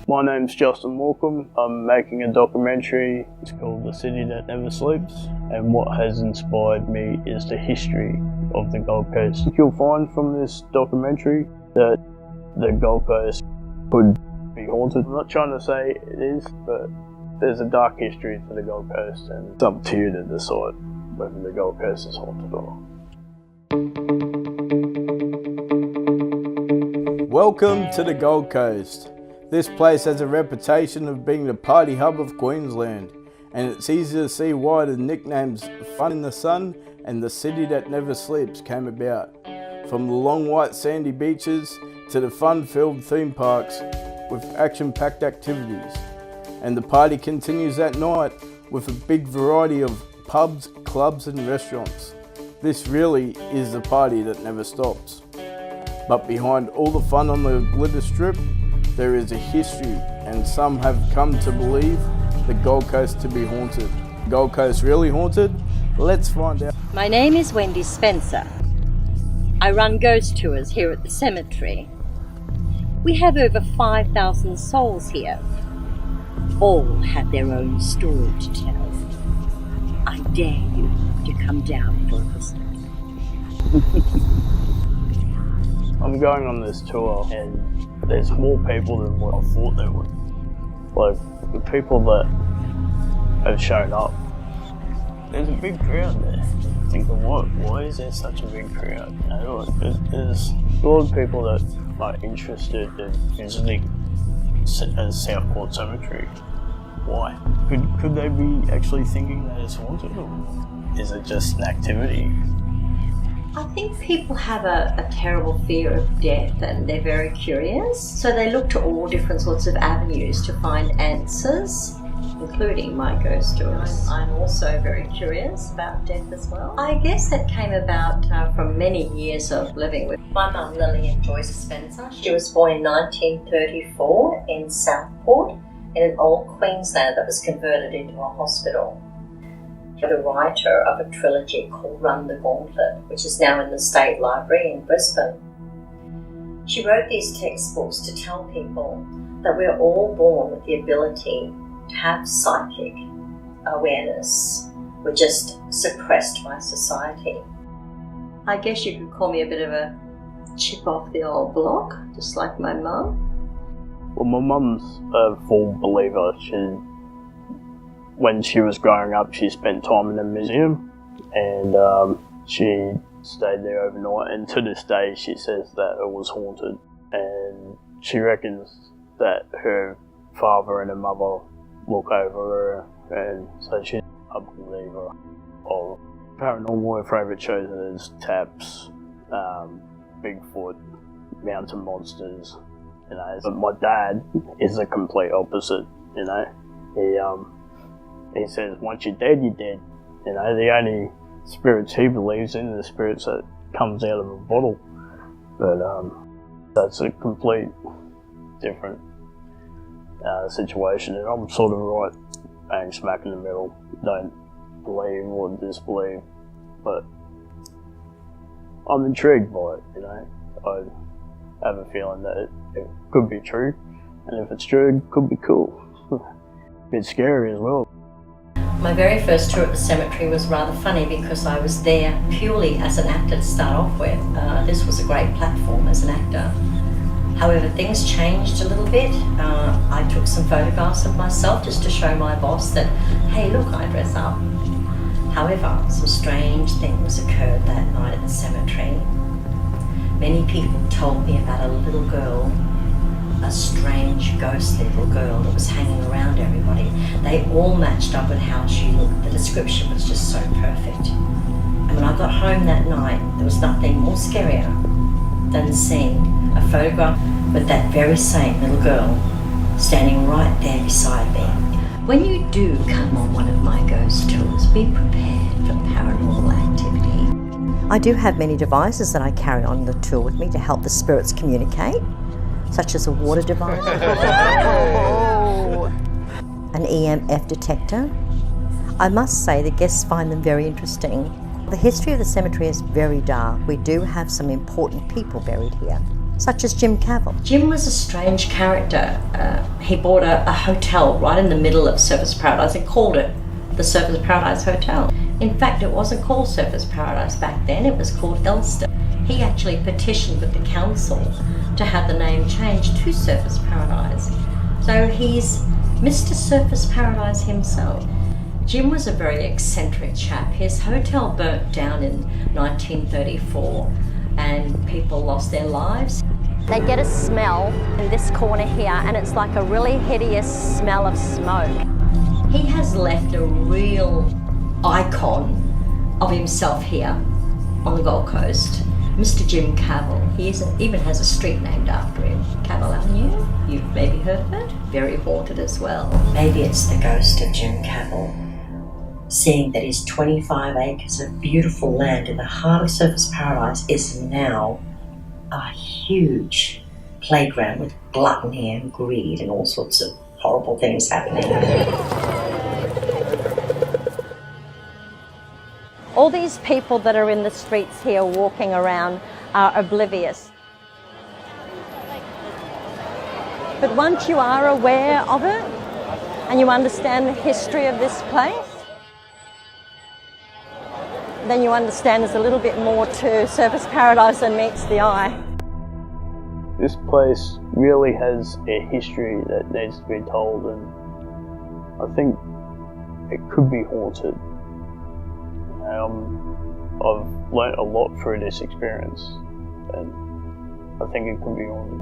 My name's Justin Morecambe. I'm making a documentary. It's called The City That Never Sleeps, and what has inspired me is the history of the Gold Coast. You'll find from this documentary that the Gold Coast could be haunted. I'm not trying to say it is, but there's a dark history to the Gold Coast, and it's up to you to decide whether the Gold Coast is haunted or not. Welcome to the Gold Coast. This place has a reputation of being the party hub of Queensland, and it's easy to see why the nicknames Fun in the Sun and the City That Never Sleeps came about. From the long white sandy beaches to the fun-filled theme parks with action-packed activities. And the party continues that night with a big variety of pubs, clubs and restaurants. This really is the party that never stops. But behind all the fun on the Glitter Strip, there is a history, and some have come to believe the Gold Coast to be haunted. Gold Coast really haunted? Let's find out. My name is Wendy Spencer. I run ghost tours here at the cemetery. We have over 5,000 souls here. All have their own story to tell. I dare you to come down for a visit. I'm going on this tour, and there's more people than what I thought there would. Like, the people that have shown up, there's a big crowd there. Thinking, why is there such a big crowd? You know, there's a lot of people that are interested in visiting Southport Cemetery. Why? Could they be actually thinking that it's haunted, or is it just an activity? I think people have a terrible fear of death, and they're very curious. So they look to all different sorts of avenues to find answers, including my ghost tours. I'm also very curious about death as well. I guess that came about from many years of living with my mum, Lillian Joyce Spencer. She was born in 1934 in Southport, in an old Queensland that was converted into a hospital. The writer of a trilogy called Run the Gauntlet, which is now in the State Library in Brisbane. She wrote these textbooks to tell people that we're all born with the ability to have psychic awareness. We're just suppressed by society. I guess you could call me a bit of a chip off the old block, just like my mum. Well, my mum's a full believer. When she was growing up, she spent time in a museum, and she stayed there overnight, and to this day she says that it was haunted, and she reckons that her father and her mother look over her, and so she's a believer of paranormal. Her favourite shows is TAPS, Bigfoot, mountain monsters, you know. But my dad is the complete opposite, you know. He says, once you're dead, you're dead. You know, the only spirits he believes in are the spirits that comes out of a bottle. But that's a complete different situation, and I'm sort of right bang smack in the middle. Don't believe or disbelieve, but I'm intrigued by it, you know. I have a feeling that it could be true, and if it's true, it could be cool. A bit scary as well. My very first tour at the cemetery was rather funny because I was there purely as an actor to start off with. This was a great platform as an actor. However, things changed a little bit. I took some photographs of myself just to show my boss that, hey, look, I dress up. However, some strange things occurred that night at the cemetery. Many people told me about a little girl, a strange ghostly little girl that was hanging around everybody. They all matched up with how she looked. The description was just so perfect. And when I got home that night, there was nothing more scarier than seeing a photograph with that very same little girl standing right there beside me. When you do come on one of my ghost tours, be prepared for paranormal activity. I do have many devices that I carry on the tour with me to help the spirits communicate, such as a water device, an EMF detector. I must say the guests find them very interesting. The history of the cemetery is very dark. We do have some important people buried here. such as Jim Cavell. Jim was a strange character. He bought a hotel right in the middle of Surfers Paradise and called it the Surfers Paradise Hotel. In fact, it wasn't called Surfers Paradise back then, it was called Elster. He actually petitioned with the council to have the name changed to Surfers Paradise. So he's Mr. Surfers Paradise himself. Jim was a very eccentric chap. His hotel burnt down in 1934 and people lost their lives. They get a smell in this corner here and it's like a really hideous smell of smoke. He has left a real icon of himself here on the Gold Coast. Mr. Jim Cavell. He even has a street named after him, Cavell Avenue. You've maybe heard of it? Very haunted as well. Maybe it's the ghost of Jim Cavell, seeing that his 25 acres of beautiful land in the heart of Surfers Paradise is now a huge playground with gluttony and greed and all sorts of horrible things happening. All these people that are in the streets here walking around are oblivious. But once you are aware of it and you understand the history of this place, then you understand there's a little bit more to Surfers Paradise than meets the eye. This place really has a history that needs to be told, and I think it could be haunted. I've learnt a lot through this experience, and I think it could be haunted.